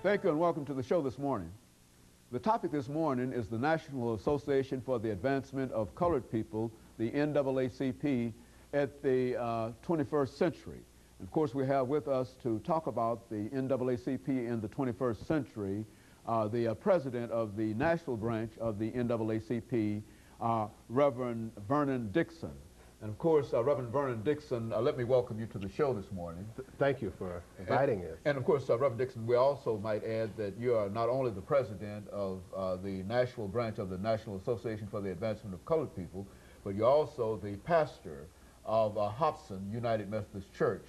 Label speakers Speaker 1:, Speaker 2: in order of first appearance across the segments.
Speaker 1: Thank you and welcome to the show this morning. The topic this morning is the National Association for the Advancement of Colored People, the NAACP, at the 21st century. And of course, we have with us to talk about the NAACP in the 21st century, the president of the national branch of the NAACP, Reverend Vernon Dixon. And of course, Reverend Vernon Dixon, let me welcome you to the show this morning.
Speaker 2: Thank you for inviting us.
Speaker 1: And of course, Reverend Dixon, we also might add that you are not only the president of the national branch of the National Association for the Advancement of Colored People, but you're also the pastor of Hobson United Methodist Church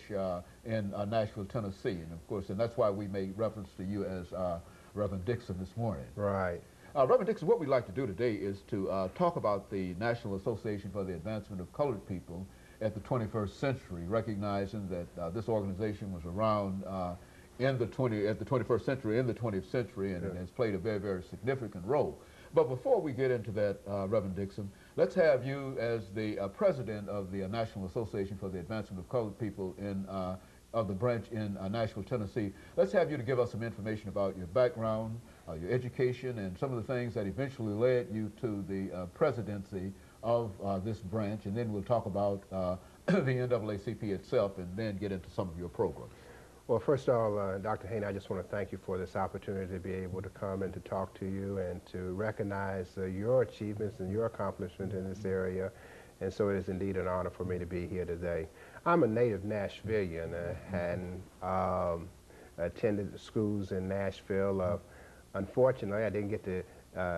Speaker 1: in Nashville, Tennessee. And of course, and that's why we made reference to you as Reverend Dixon this morning.
Speaker 2: Right.
Speaker 1: Reverend Dixon, what we'd like to do today is to talk about the National Association for the Advancement of Colored People at the 21st century, recognizing that this organization was around at the 21st century, in the 20th century, and has played a very, very significant role. But before we get into that, Reverend Dixon, let's have you as the president of the National Association for the Advancement of Colored People of the branch in Nashville, Tennessee. Let's have you to give us some information about your background, your education, and some of the things that eventually led you to the presidency of this branch, and then we'll talk about the NAACP itself and then get into some of your programs.
Speaker 2: Well, first of all, Dr. Haney, I just want to thank you for this opportunity to be able to come and to talk to you and to recognize your achievements and your accomplishment in this area. And so it is indeed an honor for me to be here today. I'm a native Nashvilleian and attended schools in Nashville. Unfortunately, I didn't get to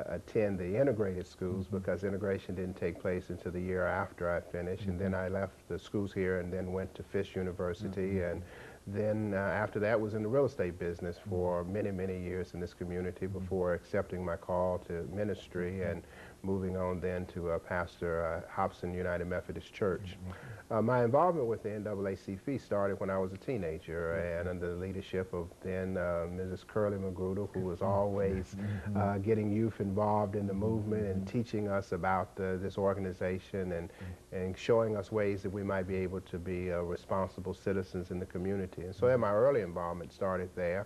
Speaker 2: attend the integrated schools because integration didn't take place until the year after I finished. And then I left the schools here and then went to Fisk University. And then after that was in the real estate business for many, many years in this community before accepting my call to ministry and moving on then to pastor Hobson United Methodist Church. My involvement with the NAACP started when I was a teenager and under the leadership of then Mrs. Curly Magruder, who was always getting youth involved in the movement and teaching us about this organization and showing us ways that we might be able to be responsible citizens in the community. And so my early involvement started there.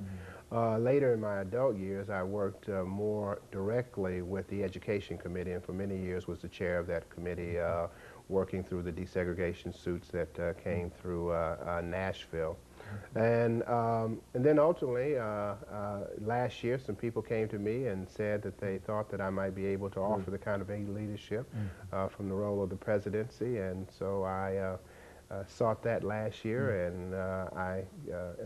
Speaker 2: Later in my adult years, I worked more directly with the Education Committee, and for many years was the chair of that committee, working through the desegregation suits that came through Nashville. And then ultimately, last year, some people came to me and said that they thought that I might be able to offer the kind of leadership from the role of the presidency, and so I sought that last year, and I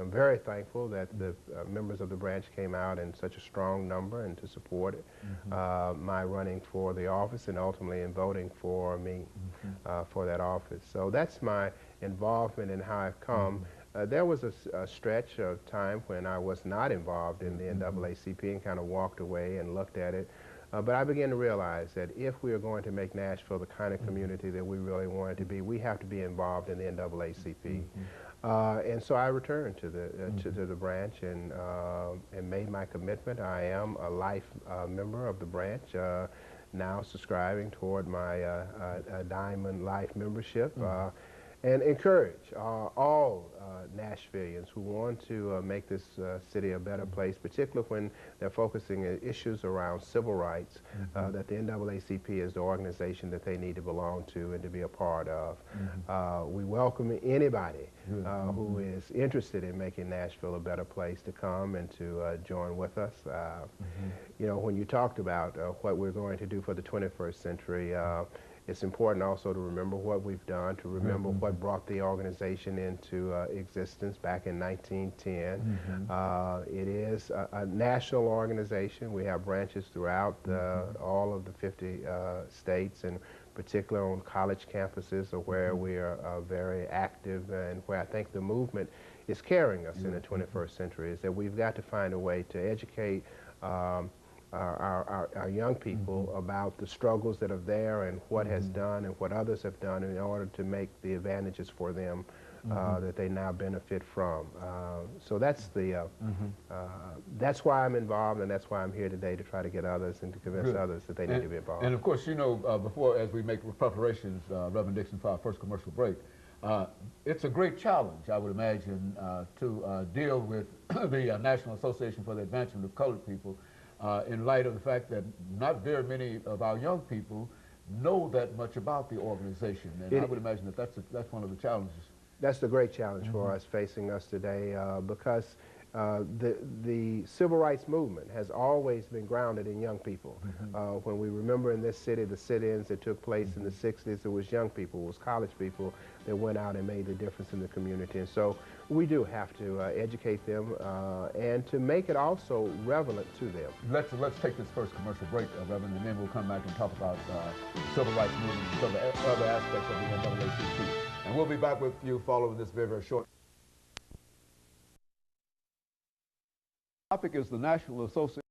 Speaker 2: am very thankful that the members of the branch came out in such a strong number and to support it, my running for the office and ultimately in voting for me for that office. So that's my involvement in how I've come. There was a stretch of time when I was not involved in the NAACP and kind of walked away and looked at it. But I began to realize that if we are going to make Nashville the kind of community that we really want it to be, we have to be involved in the NAACP. And so I returned to the branch and made my commitment. I am a life member of the branch, now subscribing toward my Diamond Life membership. And encourage all Nashvilleians who want to make this city a better place, particularly when they're focusing on issues around civil rights, that the NAACP is the organization that they need to belong to and to be a part of. We welcome anybody who is interested in making Nashville a better place to come and to join with us. You know, when you talked about what we're going to do for the 21st century, it's important also to remember what we've done, to remember what brought the organization into existence back in 1910. It is a national organization. We have branches throughout all of the 50 states, and particularly on college campuses where we are very active and where I think the movement is carrying us in the 21st century, is that we've got to find a way to educate our young people about the struggles that are there and what has done and what others have done in order to make the advantages for them that they now benefit from. So that's the that's why I'm involved, and that's why I'm here today, to try to get others and to convince others that they need to be involved.
Speaker 1: And of course, you know, before, as we make preparations, Reverend Dixon, for our first commercial break, It's a great challenge, I would imagine, to deal with the National Association for the Advancement of Colored People in light of the fact that not very many of our young people know that much about the organization. And I would imagine that that's one of the challenges.
Speaker 2: That's the great challenge for us, facing us today, because the civil rights movement has always been grounded in young people. When we remember in this city the sit-ins that took place in the 60s, it was young people, it was college people that went out and made the difference in the community. And so we do have to educate them and to make it also relevant to them.
Speaker 1: Let's take this first commercial break, Reverend, and then we'll come back and talk about civil rights movement and some other aspects of the NAACP. And we'll be back with you following this very, very short. The topic is the National Association